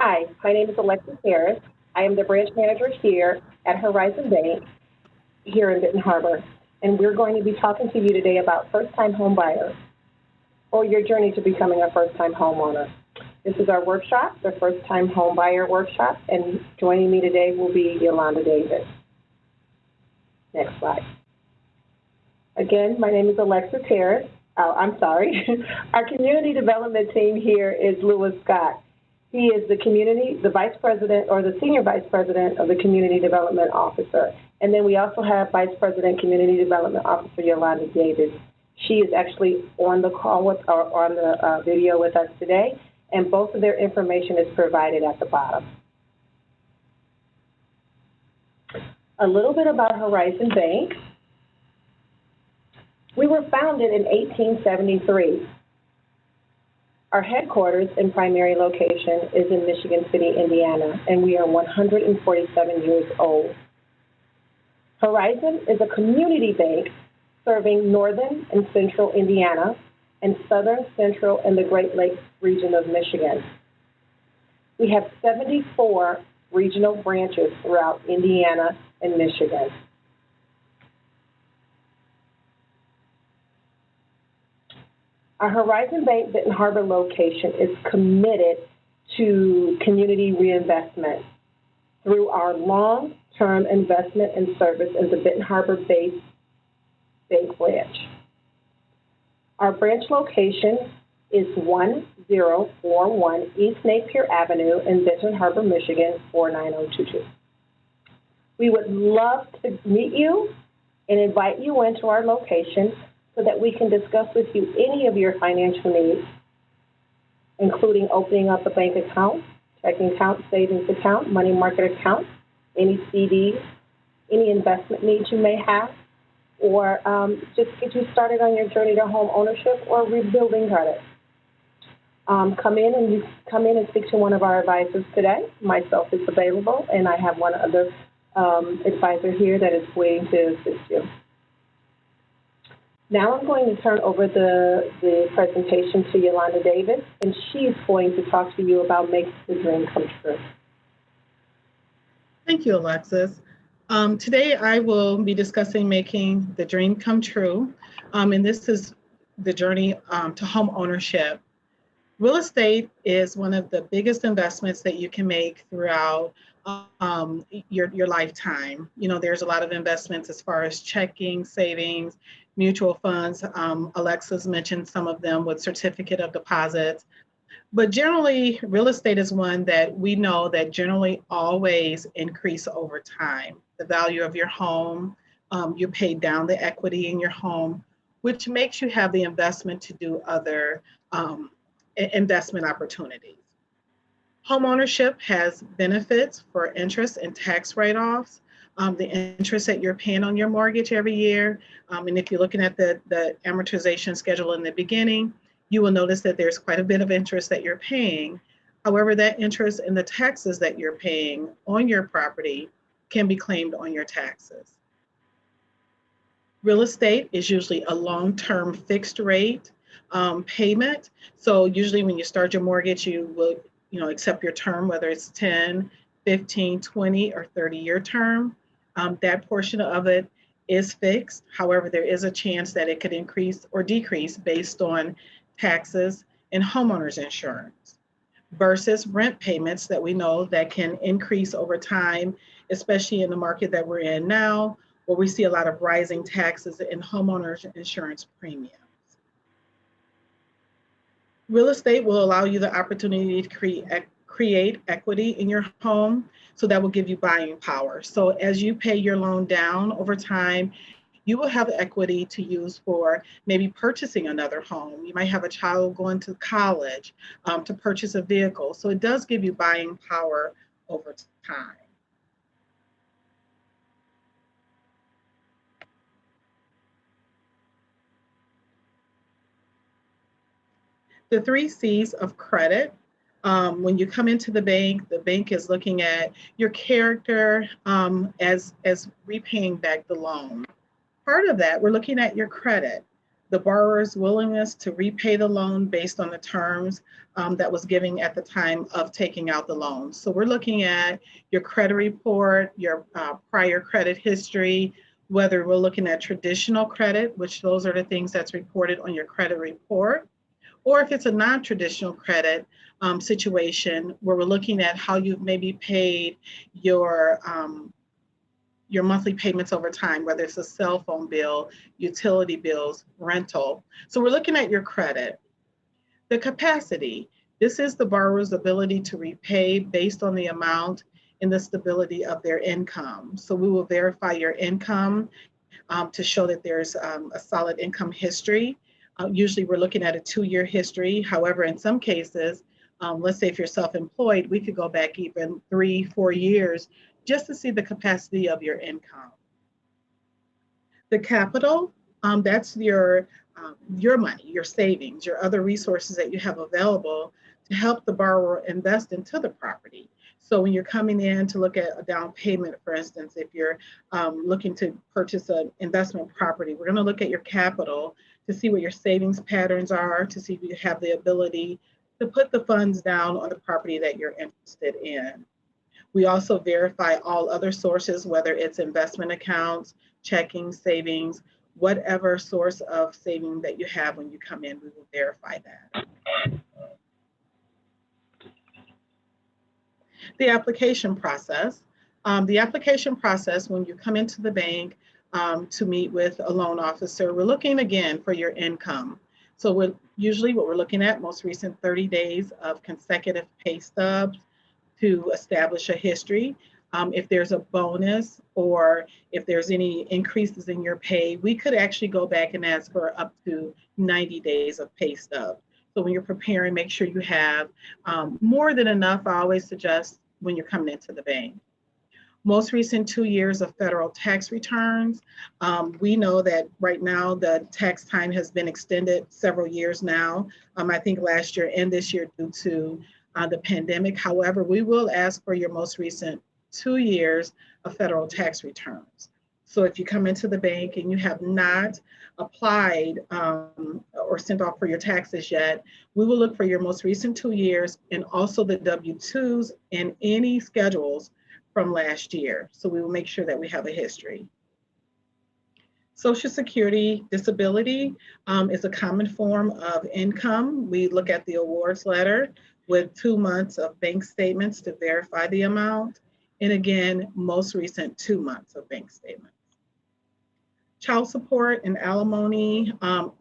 Hi, my name is Alexis Harris. I am the branch manager here at Horizon Bank here in Benton Harbor, and we're going to be talking to you today about first-time home buyers or your journey to becoming a first-time homeowner. This is our workshop, the first-time home buyer workshop, and joining me today will be Yolanda Davis. Next slide. Again, my name is Alexis Harris. Oh, I'm sorry. Our community development team here is Lewis Scott. He is the vice president or the senior vice president of the community development officer. And then we also have vice president community development officer Yolanda Davis. She is actually on the call with or on the video with us today, and both of their information is provided at the bottom. A little bit about Horizon Bank. We were founded in 1873. Our headquarters and primary location is in Michigan City, Indiana, and we are 147 years old. Horizon is a community bank serving northern and central Indiana and southern, central, and the Great Lakes region of Michigan. We have 74 regional branches throughout Indiana and Michigan. Our Horizon Bank Benton Harbor location is committed to community reinvestment through our long-term investment and service in the Benton Harbor-based bank branch. Our branch location is 1041 East Napier Avenue in Benton Harbor, Michigan, 49022. We would love to meet you and invite you into our location so that we can discuss with you any of your financial needs, including opening up a bank account, checking account, savings account, money market account, any CDs, any investment needs you may have, or just get you started on your journey to home ownership or rebuilding credit. Come in and speak to one of our advisors today. Myself is available, and I have one other advisor here that is waiting to assist you. Now I'm going to turn over the presentation to Yolanda Davis, and she's going to talk to you about making the dream come true. Thank you, Alexis. Today I will be discussing making the dream come true, and this is the journey to home ownership. Real estate is one of the biggest investments that you can make throughout your lifetime. You know, there's a lot of investments as far as checking, savings, mutual funds. Alexis mentioned some of them with certificate of deposits. But generally, real estate is one that we know that generally always increase over time. The value of your home, you pay down the equity in your home, which makes you have the investment to do other investment opportunities. Home ownership has benefits for interest and tax write-offs. The interest that you're paying on your mortgage every year. And if you're looking at the amortization schedule in the beginning, you will notice that there's quite a bit of interest that you're paying. However, that interest and the taxes that you're paying on your property can be claimed on your taxes. Real estate is usually a long-term fixed rate payment. So usually when you start your mortgage, you will accept your term, whether it's 10, 15, 20, or 30-year term. That portion of it is fixed. However, there is a chance that it could increase or decrease based on taxes and homeowners insurance versus rent payments that we know that can increase over time, especially in the market that we're in now, where we see a lot of rising taxes and homeowners insurance premiums. Real estate will allow you the opportunity to create equity in your home, so that will give you buying power. So as you pay your loan down over time, you will have equity to use for maybe purchasing another home. You might have a child going to college to purchase a vehicle. So it does give you buying power over time. The 3 C's of credit. When you come into the bank is looking at your character as repaying back the loan. Part of that, we're looking at your credit. the borrower's willingness to repay the loan based on the terms that was given at the time of taking out the loan. So we're looking at your credit report, your prior credit history, whether we're looking at traditional credit, which those are the things that's reported on your credit report, or if it's a non-traditional credit situation where we're looking at how you've maybe paid your monthly payments over time, whether it's a cell phone bill, utility bills, rental. So we're looking at your credit. The capacity. This is the borrower's ability to repay based on the amount and the stability of their income. So we will verify your income to show that there's a solid income history. Usually we're looking at a 2-year history. However, in some cases, let's say if you're self-employed, we could go back even 3-4 years just to see the capacity of your income. The capital, that's your money, your savings, your other resources that you have available to help the borrower invest into the property. So when you're coming in to look at a down payment, for instance, if you're looking to purchase an investment property, we're going to look at your capital to see what your savings patterns are, to see if you have the ability to put the funds down on the property that you're interested in. We also verify all other sources, whether it's investment accounts, checking, savings, whatever source of saving that you have when you come in, we will verify that. The application process. The application process, when you come into the bank to meet with a loan officer, we're looking again for your income. So we're usually what we're looking at, most recent 30 days of consecutive pay stubs to establish a history. If there's a bonus or if there's any increases in your pay, we could actually go back and ask for up to 90 days of pay stubs. So when you're preparing, make sure you have more than enough. I always suggest when you're coming into the bank. Most recent 2 years of federal tax returns. We know that right now the tax time has been extended several years now. I think last year and this year due to the pandemic. However, we will ask for your most recent 2 years of federal tax returns. So if you come into the bank and you have not applied or sent off for your taxes yet, we will look for your most recent 2 years and also the W-2s and any schedules from last year. So we will make sure that we have a history. Social Security disability is a common form of income. We look at the awards letter with 2 months of bank statements to verify the amount. And again, most recent 2 months of bank statements. Child support and alimony,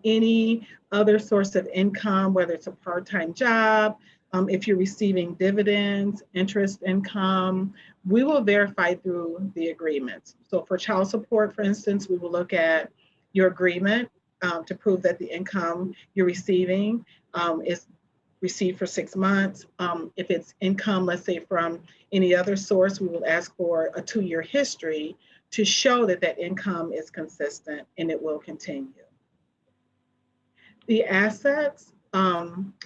any other source of income, whether it's a part-time job, if you're receiving dividends, interest income, we will verify through the agreements. So for child support, for instance, we will look at your agreement to prove that the income you're receiving is received for 6 months. If it's income, let's say from any other source, we will ask for a 2-year history to show that that income is consistent and it will continue. The assets,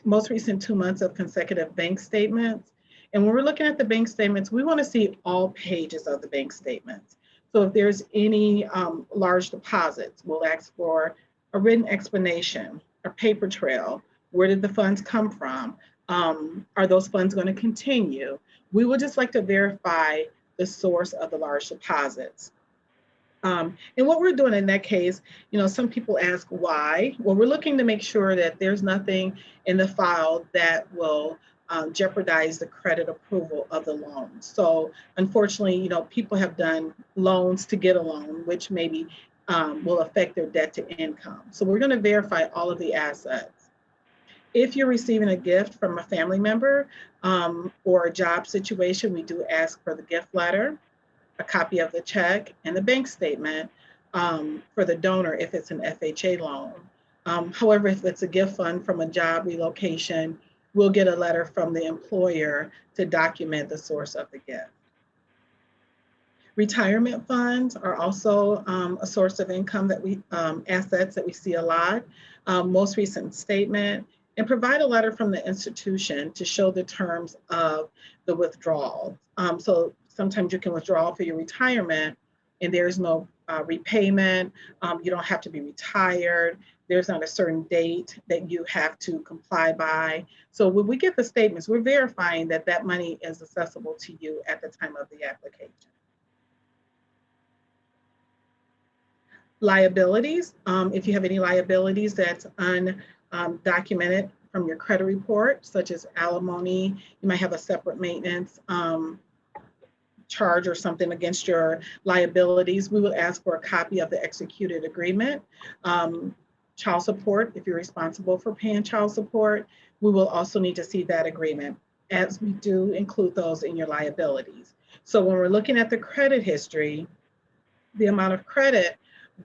most recent 2 months of consecutive bank statements. And when we're looking at the bank statements, we want to see all pages of the bank statements. So if there's any large deposits, we'll ask for a written explanation, a paper trail. Where did the funds come from? Are those funds going to continue? We would just like to verify the source of the large deposits. And what we're doing in that case, some people ask why. Well, we're looking to make sure that there's nothing in the file that will jeopardize the credit approval of the loan. So unfortunately, people have done loans to get a loan, which maybe will affect their debt to income. So we're going to verify all of the assets. If you're receiving a gift from a family member or a job situation, we do ask for the gift letter, a copy of the check, and the bank statement for the donor if it's an FHA loan. However, if it's a gift fund from a job relocation, we'll get a letter from the employer to document the source of the gift. Retirement funds are also a source of income that assets that we see a lot. Most recent statement, and provide a letter from the institution to show the terms of the withdrawal. So sometimes you can withdraw for your retirement and there's no repayment. You don't have to be retired. There's not a certain date that you have to comply by. So when we get the statements, we're verifying that that money is accessible to you at the time of the application. Liabilities, if you have any liabilities that's undocumented from your credit report, such as alimony, you might have a separate maintenance charge or something against your liabilities, we will ask for a copy of the executed agreement. Child support, if you're responsible for paying child support, we will also need to see that agreement, as we do include those in your liabilities. So when we're looking at the credit history, the amount of credit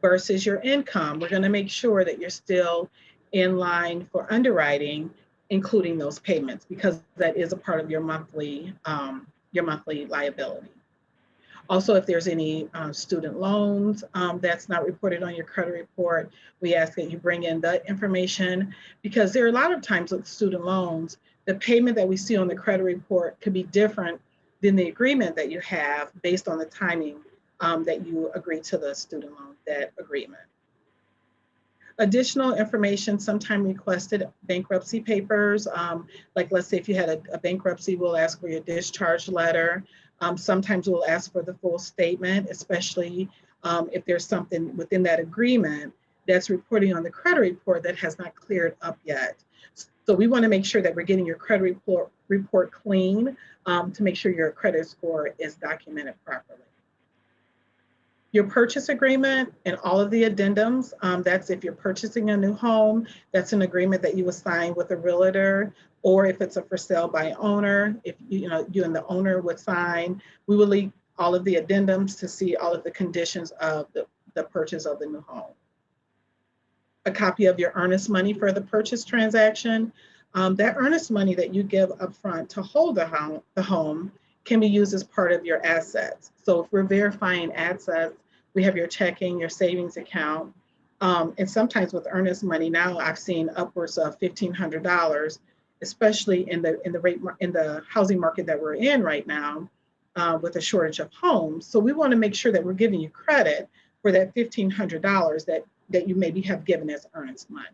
versus your income, we're going to make sure that you're still in line for underwriting, including those payments, because that is a part of your monthly liability. Also, if there's any student loans that's not reported on your credit report, we ask that you bring in that information, because there are a lot of times with student loans, the payment that we see on the credit report could be different than the agreement that you have based on the timing that you agree to the student loan debt agreement. Additional information sometime requested, bankruptcy papers. Like let's say if you had a bankruptcy, we'll ask for your discharge letter. Sometimes we'll ask for the full statement, especially if there's something within that agreement that's reporting on the credit report that has not cleared up yet. So we want to make sure that we're getting your credit report clean to make sure your credit score is documented properly. Your purchase agreement and all of the addendums, that's if you're purchasing a new home, that's an agreement that you will sign with a realtor, or if it's a for sale by owner, if you and the owner would sign, we will leave all of the addendums to see all of the conditions of the purchase of the new home. A copy of your earnest money for the purchase transaction. That earnest money that you give upfront to hold the home can be used as part of your assets. So if we're verifying assets, we have your checking, your savings account, and sometimes with earnest money now, I've seen upwards of $1,500, especially in the housing market that we're in right now, with a shortage of homes. So we want to make sure that we're giving you credit for that $1,500 that you maybe have given as earnest money.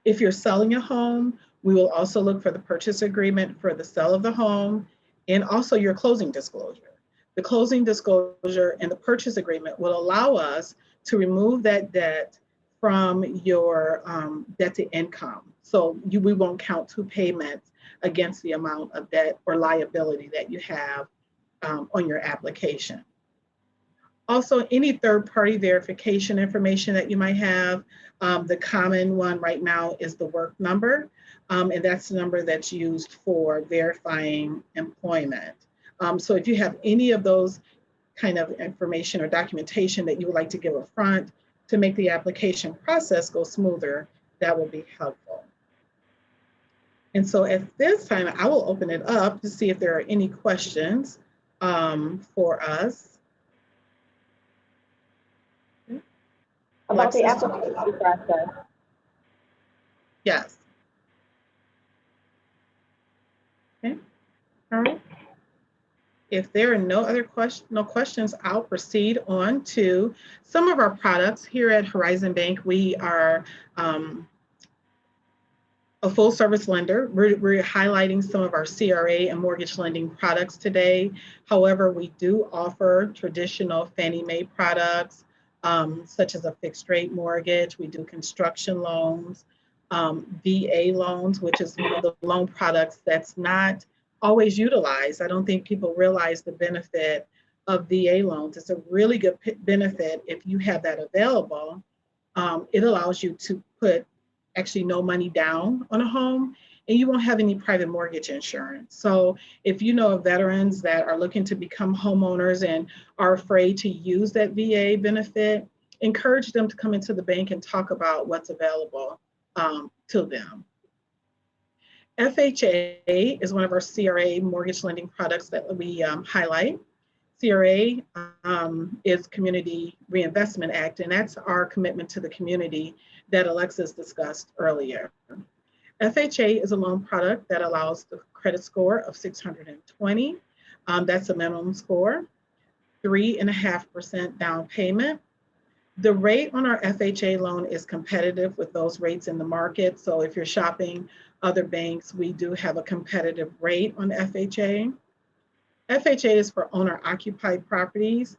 If you're selling a home, we will also look for the purchase agreement for the sale of the home and also your closing disclosure. The closing disclosure and the purchase agreement will allow us to remove that debt from your debt to income. So we won't count two payments against the amount of debt or liability that you have on your application. Also, any third-party verification information that you might have, the common one right now is the work number, and that's the number that's used for verifying employment. So if you have any of those kind of information or documentation that you would like to give up front to make the application process go smoother, that will be helpful. And so at this time, I will open it up to see if there are any questions for us. About the application process. Yes. Okay. All right. If there are no questions, I'll proceed on to some of our products. Here at Horizon Bank, we are a full service lender. We're highlighting some of our CRA and mortgage lending products today. However, we do offer traditional Fannie Mae products, such as a fixed rate mortgage. We do construction loans, VA loans, which is one of the loan products that's not always utilized. I don't think people realize the benefit of VA loans. It's a really good benefit if you have that available. It allows you to put actually no money down on a home, and you won't have any private mortgage insurance. So if you know of veterans that are looking to become homeowners and are afraid to use that VA benefit, encourage them to come into the bank and talk about what's available to them. FHA is one of our CRA mortgage lending products that we highlight. CRA is Community Reinvestment Act, and that's our commitment to the community that Alexis discussed earlier. FHA is a loan product that allows the credit score of 620. That's a minimum score. 3.5% down payment. The rate on our FHA loan is competitive with those rates in the market. So if you're shopping other banks, we do have a competitive rate on FHA. FHA is for owner-occupied properties.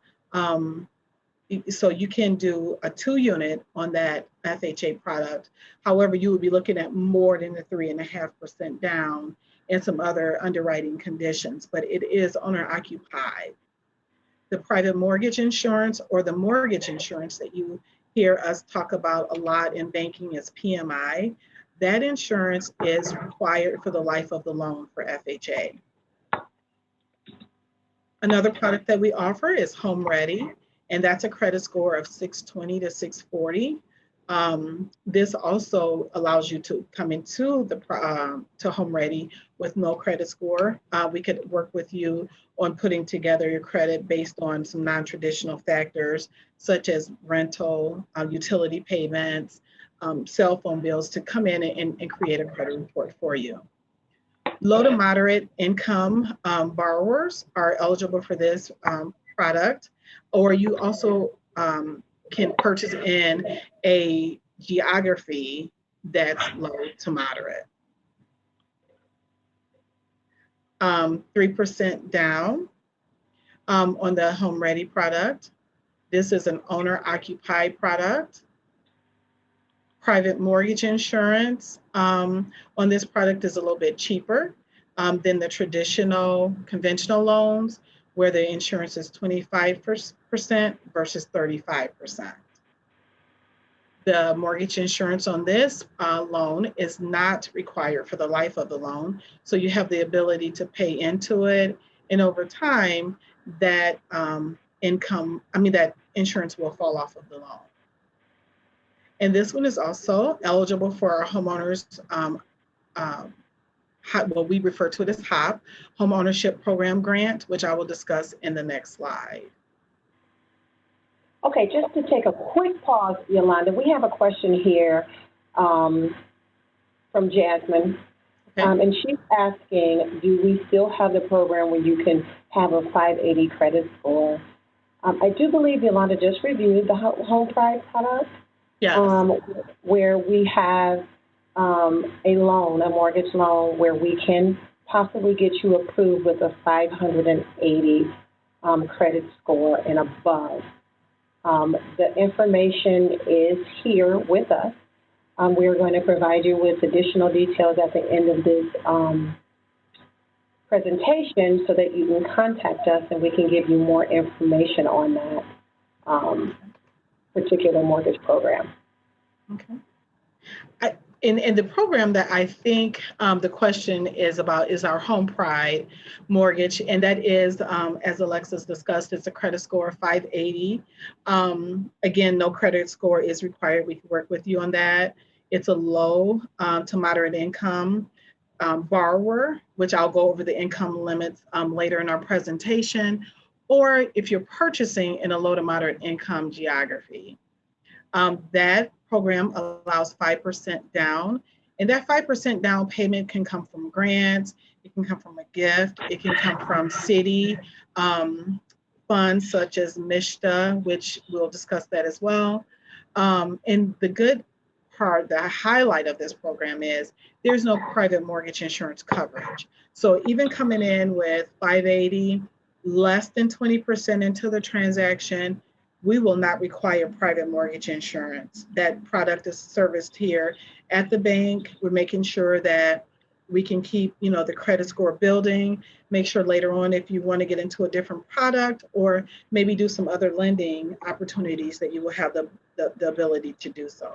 So you can do a 2-unit on that FHA product. However, you would be looking at more than the 3.5% down and some other underwriting conditions, but it is owner-occupied. The private mortgage insurance or the mortgage insurance that you hear us talk about a lot in banking is PMI. That insurance is required for the life of the loan for FHA. Another product that we offer is Home Ready, and that's a credit score of 620 to 640. This also allows you to come into to Home Ready with no credit score. We could work with you on putting together your credit based on some non-traditional factors such as rental, utility payments, cell phone bills to come in and create a credit report for you. Low to moderate income borrowers are eligible for this product, or you also can purchase in a geography that's low to moderate. 3% down on the Home Ready product. This is an owner-occupied product. Private mortgage insurance on this product is a little bit cheaper than the traditional conventional loans, where the insurance is 25% versus 35%. The mortgage insurance on this loan is not required for the life of the loan. So you have the ability to pay into it. And over time, that that insurance will fall off of the loan. And this one is also eligible for our homeowners, what we refer to it as HOP, Homeownership Program Grant, which I will discuss in the next slide. Okay, just to take a quick pause, Yolanda, we have a question here from Jasmine. Okay. And she's asking, do we still have the program where you can have a 580 credit score? I do believe Yolanda just reviewed the Home Pride product. Yes. Where we have a loan, a mortgage loan, where we can possibly get you approved with a 580 credit score and above. The information is here with us. We're going to provide you with additional details at the end of this presentation so that you can contact us and we can give you more information on that particular mortgage program. Okay. In the program that I think the question is about is our Home Pride mortgage, and that is, as Alexis discussed, it's a credit score of 580. Again, no credit score is required. We can work with you on that. It's a low to moderate income borrower, which I'll go over the income limits later in our presentation, or if you're purchasing in a low to moderate income geography. That program allows 5% down, and that 5% down payment can come from grants, it can come from a gift, it can come from city funds such as MISHDA, which we'll discuss that as well. And the good part, the highlight of this program is there's no private mortgage insurance coverage. So even coming in with 580, less than 20% into the transaction, we will not require private mortgage insurance. That product is serviced here at the bank. We're making sure that we can keep, the credit score building, make sure later on if you want to get into a different product or maybe do some other lending opportunities that you will have the ability to do so.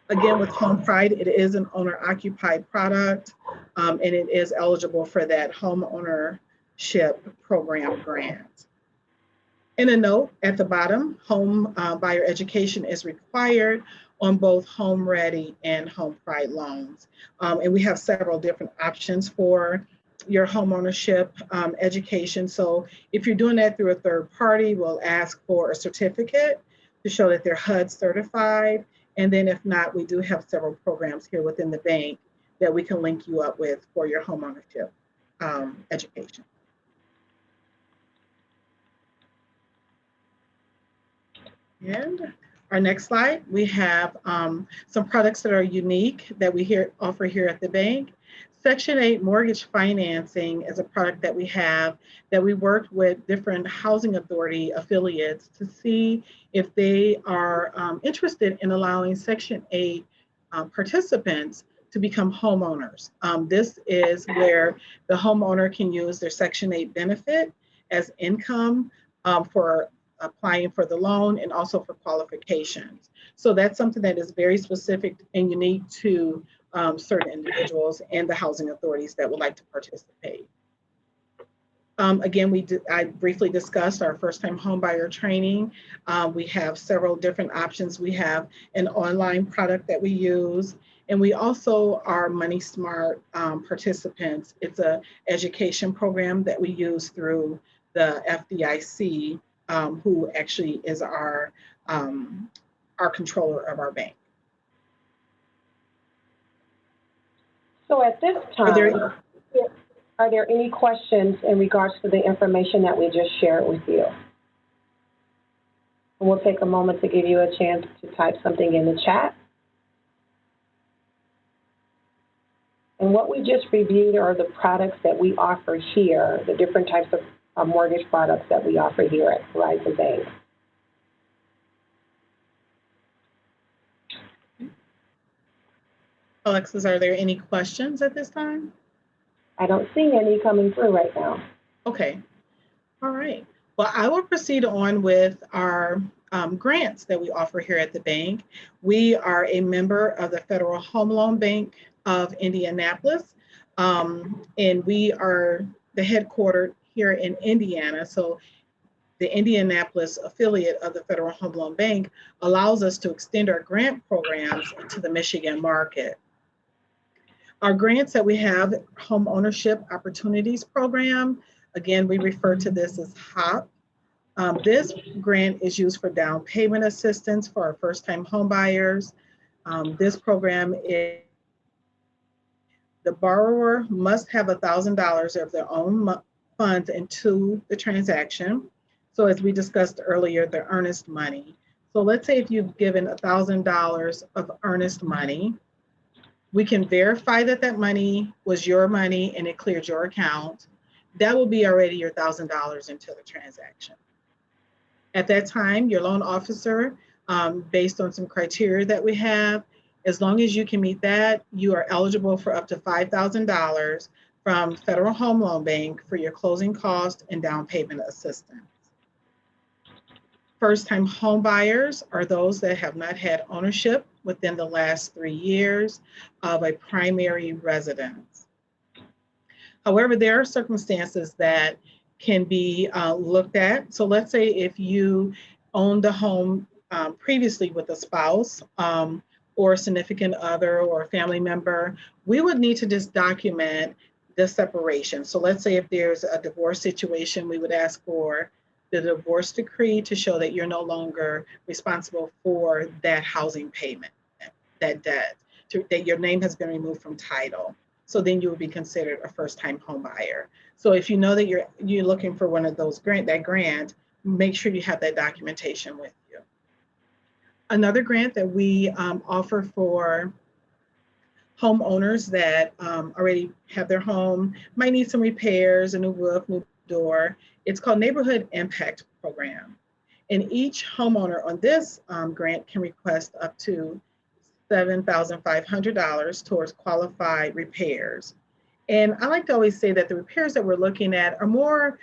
Again, with Home Pride, it is an owner-occupied product, and it is eligible for that Homeownership Program Grant. In a note at the bottom, home buyer education is required on both Home Ready and Home Pride loans. And we have several different options for your homeownership education. So if you're doing that through a third party, we'll ask for a certificate to show that they're HUD certified. And then if not, we do have several programs here within the bank that we can link you up with for your homeownership education. And our next slide, we have some products that are unique that we offer here at the bank. Section 8 mortgage financing is a product that we have that we worked with different housing authority affiliates to see if they are interested in allowing Section 8 participants to become homeowners. This is where the homeowner can use their Section 8 benefit as income for applying for the loan and also for qualifications. So that's something that is very specific and unique to certain individuals and the housing authorities that would like to participate. Again, I briefly discussed our first-time homebuyer training. We have several different options. We have an online product that we use, and we also are Money Smart participants. It's an education program that we use through the FDIC, who actually is our controller of our bank. So at this time, are there any questions in regards to the information that we just shared with you? And we'll take a moment to give you a chance to type something in the chat. And what we just reviewed are the products that we offer here, the different types of mortgage products that we offer here at Horizon Bank. Alexis, are there any questions at this time? I don't see any coming through right now. Okay. All right. Well, I will proceed on with our grants that we offer here at the bank. We are a member of the Federal Home Loan Bank of Indianapolis, and we are the headquartered here in Indiana. So the Indianapolis affiliate of the Federal Home Loan Bank allows us to extend our grant programs to the Michigan market. Our grants that we have, Home Ownership Opportunities Program, again, we refer to this as HOP. This grant is used for down payment assistance for our first-time home buyers. This program is, the borrower must have $1,000 of their own funds into the transaction. So as we discussed earlier, the earnest money. So let's say if you've given $1,000 of earnest money, we can verify that that money was your money and it cleared your account. That will be already your $1,000 into the transaction. At that time, your loan officer, based on some criteria that we have, as long as you can meet that, you are eligible for up to $5,000 from Federal Home Loan Bank for your closing cost and down payment assistance. First-time home buyers are those that have not had ownership within the last 3 years of a primary residence. However, there are circumstances that can be looked at. So let's say if you owned a home previously with a spouse or a significant other or a family member, we would need to just document the separation. So let's say if there's a divorce situation, we would ask for the divorce decree to show that you're no longer responsible for that housing payment, that debt, that your name has been removed from title. So then you would be considered a first-time home buyer. So if you know that you're looking for one of those grant, make sure you have that documentation with you. Another grant that we offer for homeowners that already have their home, might need some repairs, a new roof, new door. It's called Neighborhood Impact Program. And each homeowner on this grant can request up to $7,500 towards qualified repairs. And I like to always say that the repairs that we're looking at are more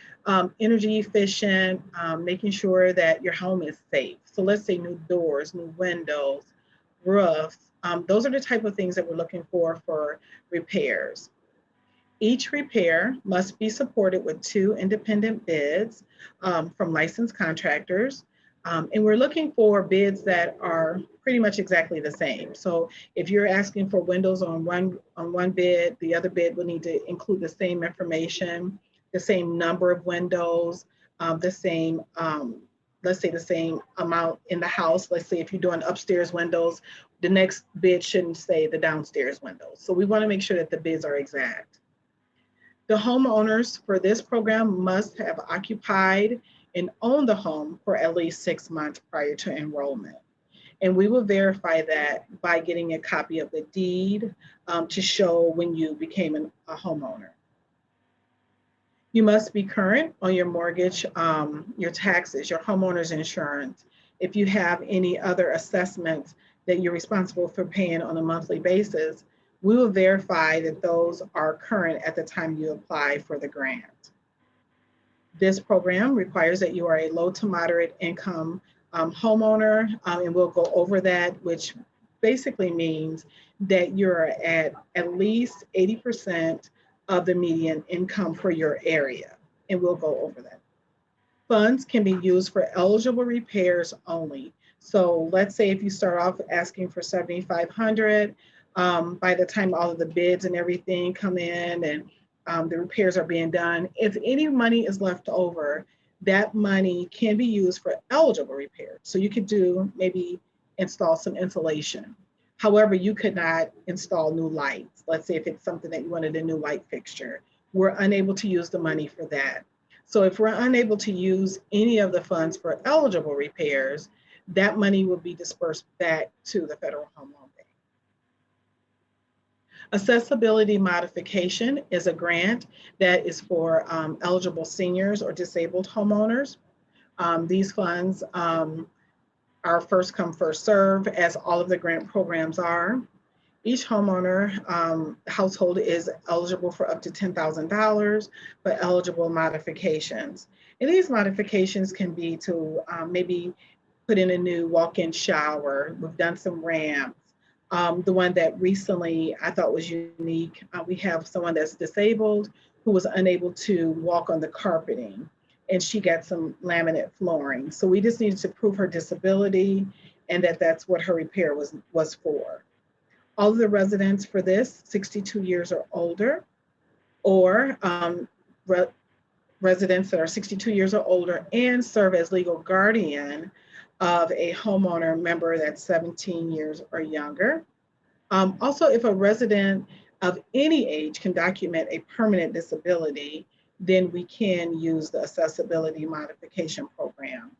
energy efficient, making sure that your home is safe. So let's say new doors, new windows, roofs. Those are the type of things that we're looking for repairs. Each repair must be supported with 2 independent bids from licensed contractors. And we're looking for bids that are pretty much exactly the same. So if you're asking for windows on one bid, the other bid will need to include the same information, the same number of windows, the same, let's say the same amount in the house. Let's say if you're doing upstairs windows, the next bid shouldn't say the downstairs windows. So we want to make sure that the bids are exact. The homeowners for this program must have occupied and own the home for at least 6 months prior to enrollment. And we will verify that by getting a copy of the deed to show when you became a homeowner. You must be current on your mortgage, your taxes, your homeowner's insurance. If you have any other assessments that you're responsible for paying on a monthly basis, we will verify that those are current at the time you apply for the grant. This program requires that you are a low to moderate income homeowner, and we'll go over that, which basically means that you're at least 80% of the median income for your area, and we'll go over that. Funds can be used for eligible repairs only. So let's say if you start off asking for $7,500, by the time all of the bids and everything come in and the repairs are being done, if any money is left over, that money can be used for eligible repairs. So you could do maybe install some insulation. However, you could not install new lights. Let's say if it's something that you wanted a new light fixture, we're unable to use the money for that. So if we're unable to use any of the funds for eligible repairs, that money will be dispersed back to the Federal Home Loan Bank. Accessibility modification is a grant that is for eligible seniors or disabled homeowners. These funds are first come, first serve, as all of the grant programs are. Each homeowner household is eligible for up to $10,000 for eligible modifications. And these modifications can be to maybe put in a new walk-in shower. We've done some ramps. The one that recently I thought was unique, we have someone that's disabled who was unable to walk on the carpeting, and she got some laminate flooring. So we just needed to prove her disability and that that's what her repair was for. All of the residents for this, 62 years or older, or residents that are 62 years or older and serve as legal guardian of a homeowner member that's 17 years or younger. Also, if a resident of any age can document a permanent disability, then we can use the accessibility modification program.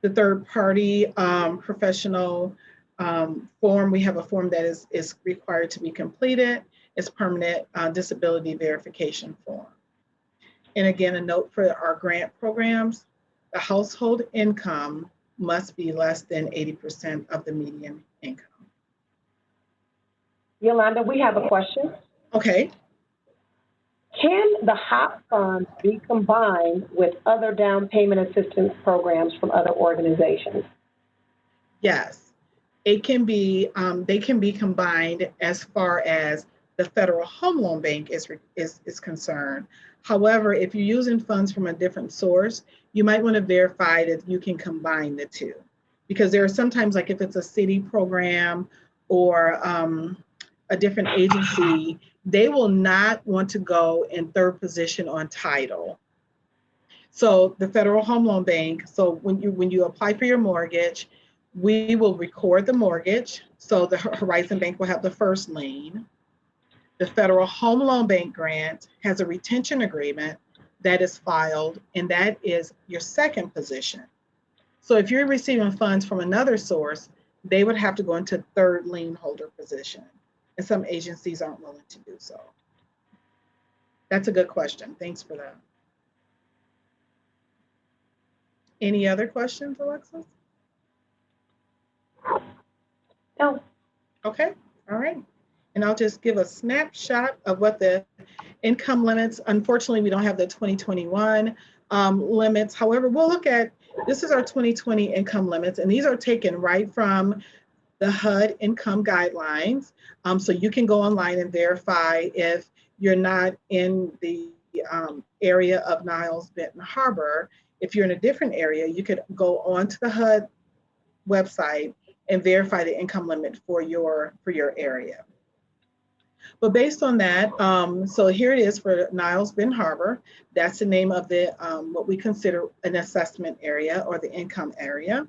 The third party professional form, we have a form that is required to be completed. It's permanent disability verification form. And again, a note for our grant programs, the household income must be less than 80% of the median income. Yolanda, we have a question. Okay. Can the HOP funds be combined with other down payment assistance programs from other organizations? Yes, it can be. They can be combined as far as the Federal Home Loan Bank is concerned. However, if you're using funds from a different source, you might want to verify that you can combine the two, because there are sometimes, like if it's a city program or a different agency, they will not want to go in third position on title. So the Federal Home Loan Bank, so when you apply for your mortgage, we will record the mortgage. So the Horizon Bank will have the first lien. The Federal Home Loan Bank grant has a retention agreement that is filed, and that is your second position. So if you're receiving funds from another source, they would have to go into third lien holder position. And some agencies aren't willing to do so. That's a good question. Thanks for that. Any other questions, Alexis? No. Okay, all right. And I'll just give a snapshot of what the income limits. Unfortunately, we don't have the 2021 limits. However, we'll look at, this is our 2020 income limits, and these are taken right from the HUD income guidelines. So you can go online and verify if you're not in the area of Niles, Benton Harbor. If you're in a different area, you could go onto the HUD website and verify the income limit for your area. But based on that, so here it is for Niles, Benton Harbor. That's the name of the what we consider an assessment area or the income area.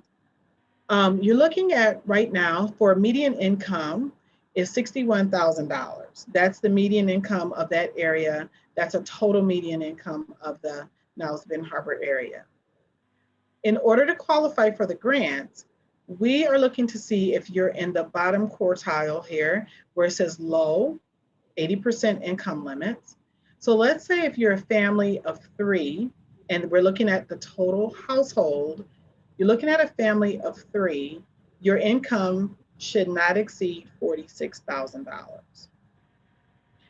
You're looking at right now for median income is $61,000. That's the median income of that area. That's a total median income of the Niles Benton Harbor area. In order to qualify for the grant, we are looking to see if you're in the bottom quartile here where it says low, 80% income limits. So let's say if you're a family of 3 and we're looking at the total household, you're looking at a family of 3, your income should not exceed $46,000.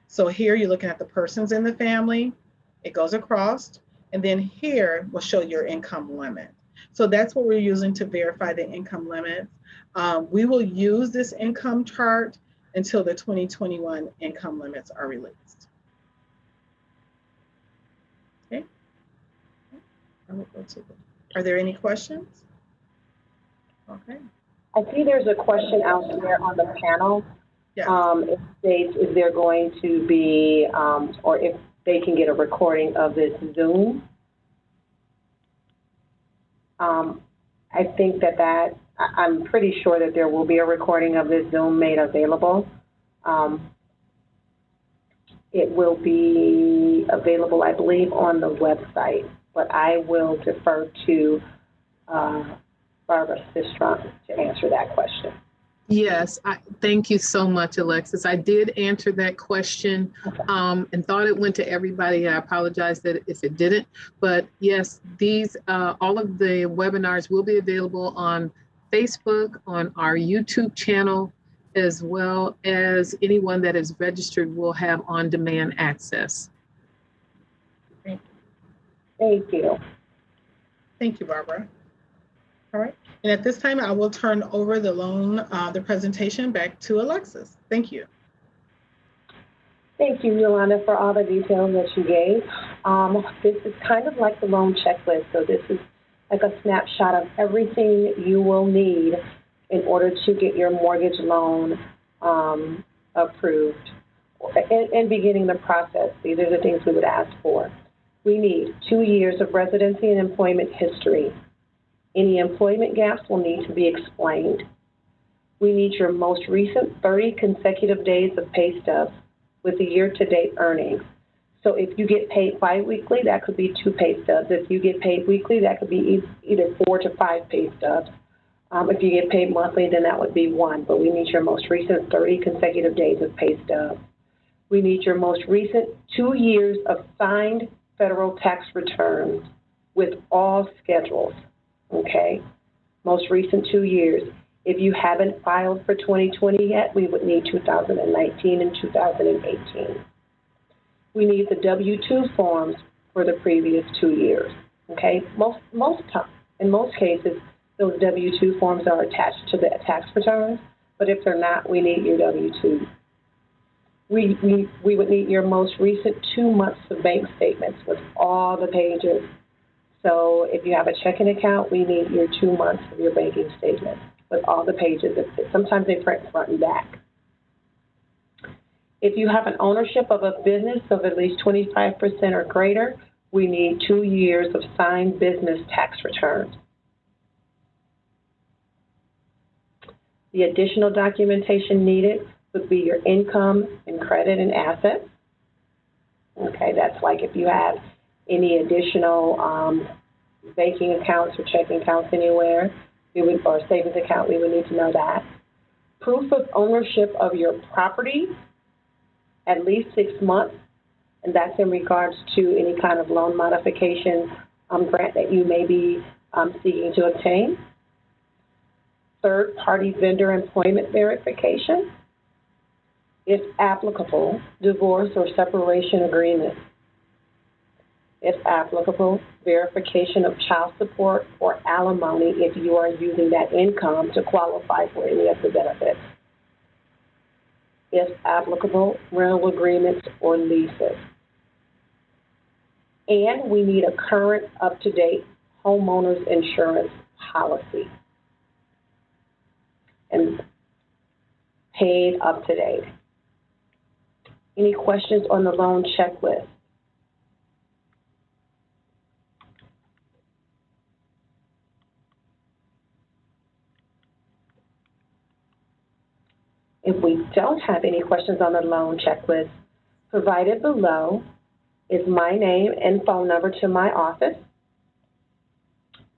So here you're looking at the persons in the family, it goes across, and then here will show your income limit. So that's what we're using to verify the income limits. We will use this income chart until the 2021 income limits are released. Okay. Are there any questions? Okay. I see there's a question out there on the panel. Yes. It states if they're going to be, or if they can get a recording of this Zoom. I think I'm pretty sure that there will be a recording of this Zoom made available. It will be available, I believe, on the website, but I will defer to Barbara Sistrunk to answer that question. Yes, thank you so much, Alexis. I did answer that question and thought it went to everybody. I apologize that if it didn't, but yes, these all of the webinars will be available on Facebook, on our YouTube channel, as well as anyone that is registered will have on-demand access. Thank you. Thank you, Barbara. All right. And at this time, I will turn over the presentation back to Alexis. Thank you. Thank you, Yolanda, for all the details that you gave. This is kind of like the loan checklist. So this is like a snapshot of everything you will need in order to get your mortgage loan approved. And beginning the process, these are the things we would ask for. We need 2 years of residency and employment history. Any employment gaps will need to be explained. We need your most recent 30 consecutive days of pay stubs with the year-to-date earnings. So if you get paid biweekly, that could be 2 pay stubs. If you get paid weekly, that could be either 4 to 5 pay stubs. If you get paid monthly, then that would be 1. But we need your most recent 30 consecutive days of pay stubs. We need your most recent 2 years of signed federal tax returns with all schedules. Okay, most recent 2 years. If you haven't filed for 2020 yet, we would need 2019 and 2018. We need the W-2 forms for the previous 2 years. Okay, in most cases, those W-2 forms are attached to the tax returns, but if they're not, we need your W-2. We would need your most recent 2 months of bank statements with all the pages. So if you have a checking account, we need your 2 months of your banking statement with all the pages. Sometimes they print front and back. If you have an ownership of a business of at least 25% or greater, we need 2 years of signed business tax returns. The additional documentation needed would be your income and credit and assets. Okay, that's like if you have any additional banking accounts or checking accounts anywhere, or savings account, we would need to know that. Proof of ownership of your property, at least 6 months, and that's in regards to any kind of loan modification grant that you may be seeking to obtain. Third-party vendor employment verification. If applicable, divorce or separation agreement. If applicable, verification of child support or alimony if you are using that income to qualify for any of the benefits. If applicable, rental agreements or leases. And we need a current, up-to-date homeowner's insurance policy. And paid up-to-date. Any questions on the loan checklist? If we don't have any questions on the loan checklist, provided below is my name and phone number to my office,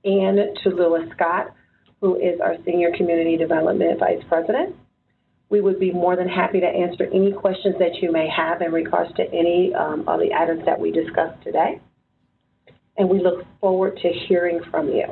and to Lewis Scott, who is our Senior Community Development Vice President. We would be more than happy to answer any questions that you may have in regards to any of the items that we discussed today. And we look forward to hearing from you.